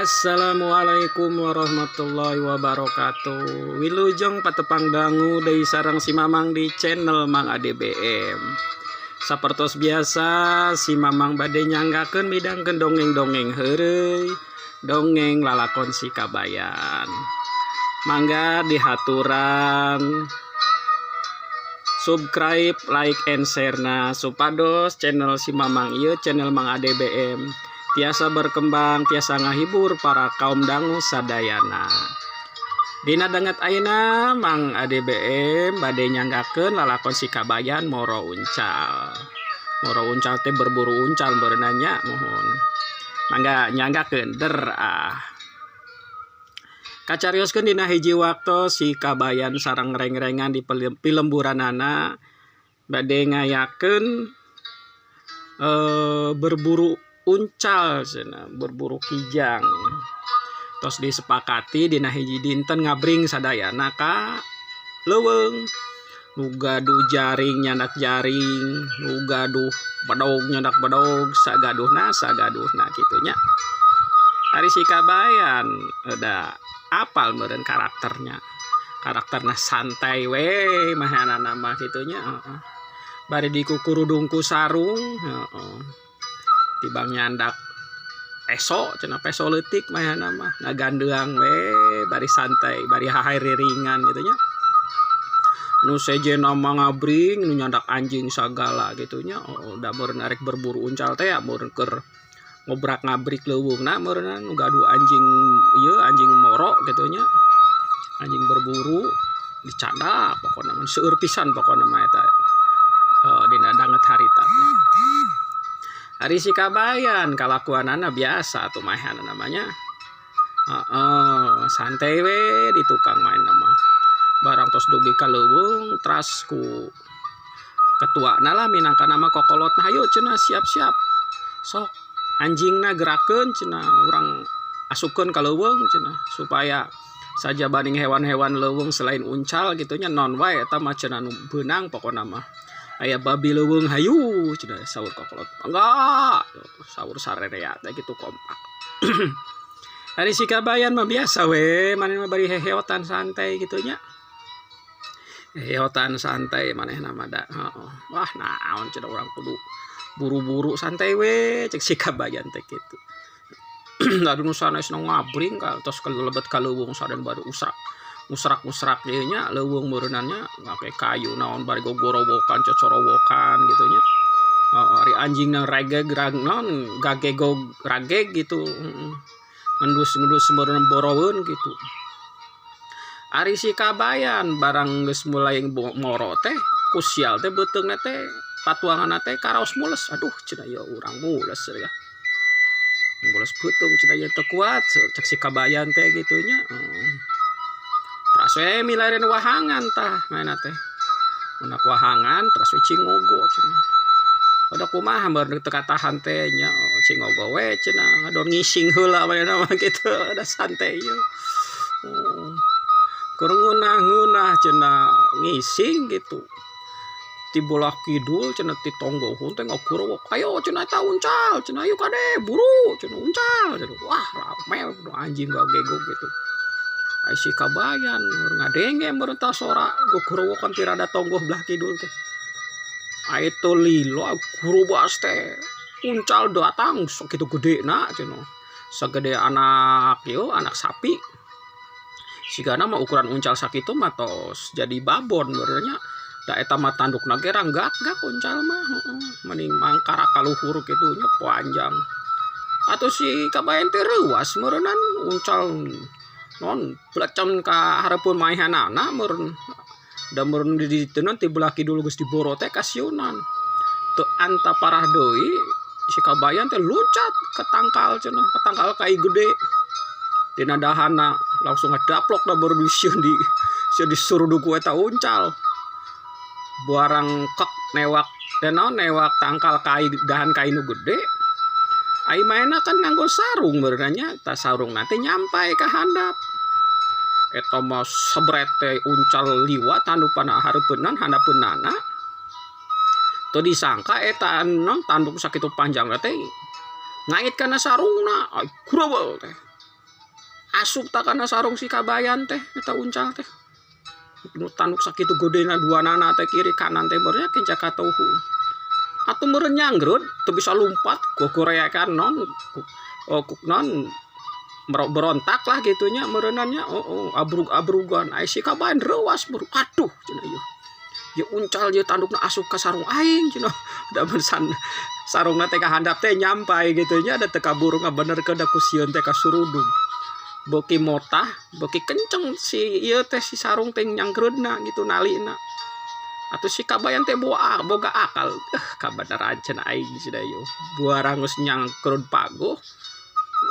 Assalamualaikum warahmatullahi wabarakatuh. Wilujeng patepang dangu dari sarang si Mamang di channel Mang ADBM. Sapertos biasa si Mamang bade nyanggakeun midangkeun dongeng-dongeng heureuy, dongeng lalakon si Kabayan. Mangga dihaturan subscribe, like, and share na supados channel si Mamang ieu channel Mang ADBM tiasa berkembang, tiasa ngahibur para kaum dangu sadayana. Dina danget ayeuna Mang ADBM bade nyanggakeun lalakon si Kabayan moro uncal. Moro uncal teh berburu uncal berenanya mohon. Mangga nyanggakeun Kacarioskeun dina hiji waktu si Kabayan sareng reng-rengan di pilemburanana bade ngayakeun berburu uncal cenah, berburu kijang. Tos disepakati dina hiji dinten ngabring sadayana ka leuweung. Nu gaduh jaring nyandak jaring, nu gaduh bedog nyandak bedog, sagaduhna kitu nya. Ari si Kabayan da apal meureun karakternya. Karakterna santai we mahanana mah kitu nya, bari dikukurudungku sarung, tibang nyandak peso cenah peso leutik mahana mah ngagandeang we bari santai bari hahae ringan gitu nya. Nu sejena mah ngabring nu nyandak anjing sagala gitu nya. Da meureun arek berburu uncal teh meureun keur ngobrak ngabrik leuweungna meureun nu gaduh anjing ieu anjing moro gitu nya. Anjing berburu dicanda pokona mah seueur pisan pokona mah eta dina danget harita teh. Ari si Kabayan kalakuanana biasa tuh mahan namanya. Santai we di tukang main nama. Barang tos dugi ka leuweung tras ku ketuana lah minangka nama kokolot nah hayu cenah siap-siap. Sok anjingna gerakeun cenah urang asupkeun ka leuweung cenah supaya saja banding hewan-hewan leuweung selain uncal gitu nya non wae eta mah cenah nu beunang pokona mah. Aya babi leuweung hayu cenah saur kokolot. Enggak, saur sarerea teh gitu kompak. Ari si Kabayan mah biasa we, maneh mah bari heheotan santai gitu nya. Heheotan santai manehna mah da. Wah, naon cenah urang kudu buru-buru santai we cek si Kabayan teh kitu. Aduh nu sanes ngabring ka tos kelebet ka leuweung saden baru musrak ieu nya leuweung meureunannya ngake kayu naon bari gogorowokan cocorowokan gitu nya. Ari anjingna regeg non gagego rageg gitu. Ngendus meureun boroweun gitu. Ari si Kabayan barang geus mulai moro teh kusial teh beuteungna teh patuanganna teh karaos mules. Aduh cenah ya urang mules ya. Mules beuteung cenah ya teu kuat cek si Kabayan teh gitu nya. Tras we milaren wahangan tah mainna teh. Menak wahangan tras we cingogo cenah. Oda kumaha meureun teu katahan teh nya cingogo we cenah ngadon ngising heula mainna mah kitu ada santai ye. Keur ngeunah-ngeunah cenah ngising gitu. Ti bolah kidul cenah ti tonggohun teh ngakurowok. Ayo cenah eta uncal cenah ayo kade buru cenah uncal cenah. Wah rame anjing gagego gitu. Ai si Kabayan ngadenge meureun tah sora gogorowokan ti rada tonggoh belah kidul teh. Ai tu lilo gurubas teh uncal datang sakitu gedena cenah. Sagede anak ieu anak sapi. Sigana mah ukuran uncal sakitu mah tos jadi babon meureun nya. Da eta mah tandukna ge ranggak-gak uncal mah. Mending mangkara ka luhur kitu nya panjang. Atuh si Kabayan teh reuas meureunan uncal non plecen ka hareupun maehanana meureun da meureun di diteunan ti belah kidul geus diboro teh kasiunan teu anta parah deui si Kabayan teh luncat ke tangkal cenah ke tangkal kai gede dina dahana langsung ngadaplok da baru disieun disuruduk ku eta uncal barang kek newak newak tangkal kai dahan kai nu gede ai maena kan nganggo sarung beureunya ta sarung nanti nyampai ka handap. Eta mah sebret teh uncal liwat handupana hareupeunan handapeunana. Teu disangka eta non tanduk sakitu panjang teh ngait kana sarungna ai kureuweul teh. asup tak kana sarung si kabayan teh eta uncal teh nu tanduk sakitu godena dua nana teh kiri kanan teh bernya kenca katauhu atuh meureun nyanggrut teu bisa lumpat gogoreakan non non berontak lah gitunya mereunannya abrug-abrugan ai si kabayan reuas buru aduh cenah ieu ya uncal je tandukna asup ka sarung aing cenah da bersan sarungna teh kahandap teh nyampai gitunya ada teu kaburu ngabenerkeun da ku sieun teh kasurudung beuki motah beuki kenceng si ieu teh si sarung teh nyangkreudna gitu nalina atuh si kabayan teh boga akal kabeneran cenah aing cenah ieu buarang geus nyangkreud paguh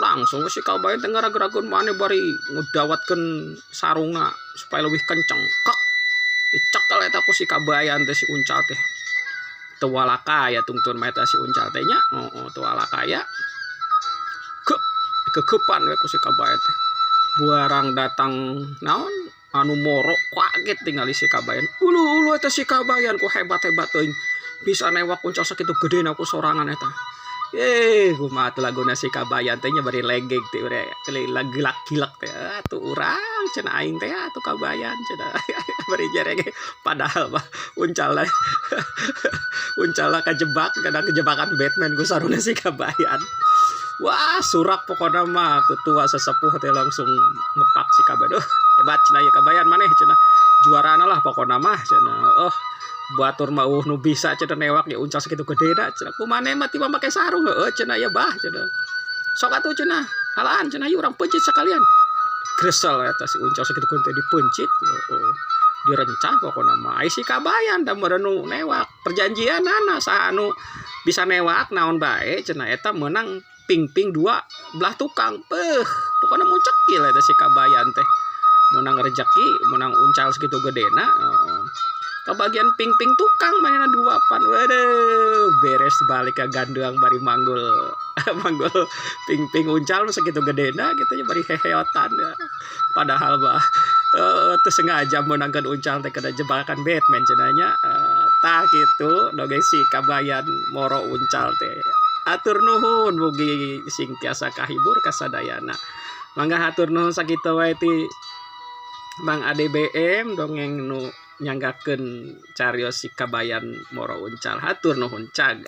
langsung si kabayan teh ngaragrageun maneh bari ngedawatkeun sarungna supaya lebih kenceng kek dicekel eta ku si kabayan teh si uncal teh teu walakaya tungtun mah eta si uncal teh nya teu walakaya kekepan we ku si kabayan teh buarang datang naon anu moro kaget tingali si kabayan ulu eta si kabayan ku hebat-hebat teuing bisa newak uncal sakitu gedena ku sorangan eta kumaha teh laguna si kabayan teh nya bari legeg teh lagi gilak-gilak teh atuh urang cenah aing teh atuh kabayan cenah bari jerege padahal mah uncalna kajebak kana kejebakan Batman ku saruna si kabayan wah surak pokoknya mah ketua sesepuh teh langsung ngepak si kabayan hebat cenah ieu kabayan maneh cenah juarana lah pokoknya mah cenah batur mah nu bisa cenah newak ya uncal sakitu gedena cenah kumaneh mah tiba make sarung heueuh cenah ya bah cenah sok atuh cenah halaan cenah ieu urang pencit sakalian gresel eta si uncal sakitu teh dipencit direncah pokona mah ai si kabayan da meureun nu newak perjanjianana saha anu bisa newak naon bae cenah eta meunang ping-ping dua belah tukang pokona muncekil eta si kabayan teh meunang rejeki meunang uncal sakitu gedena kebagian ping-ping tukang mainan duapan waduh beres balik ke ganduang bari manggul ping-ping uncal sakitu gedena gitu nya bari heheotan ya. Padahal mah teu sengaja meunangkeun uncal teh kana jebakan Batman cenanya tah kitu dongeng si kabayan moro uncal teh atur nuhun mugi sing tiasa kahibur kasadayana mangga hatur nuhun sakitu wae ti Mang ADBM dongeng nu nyanggakeun carios si kabayan moro uncal hatur nuhun cag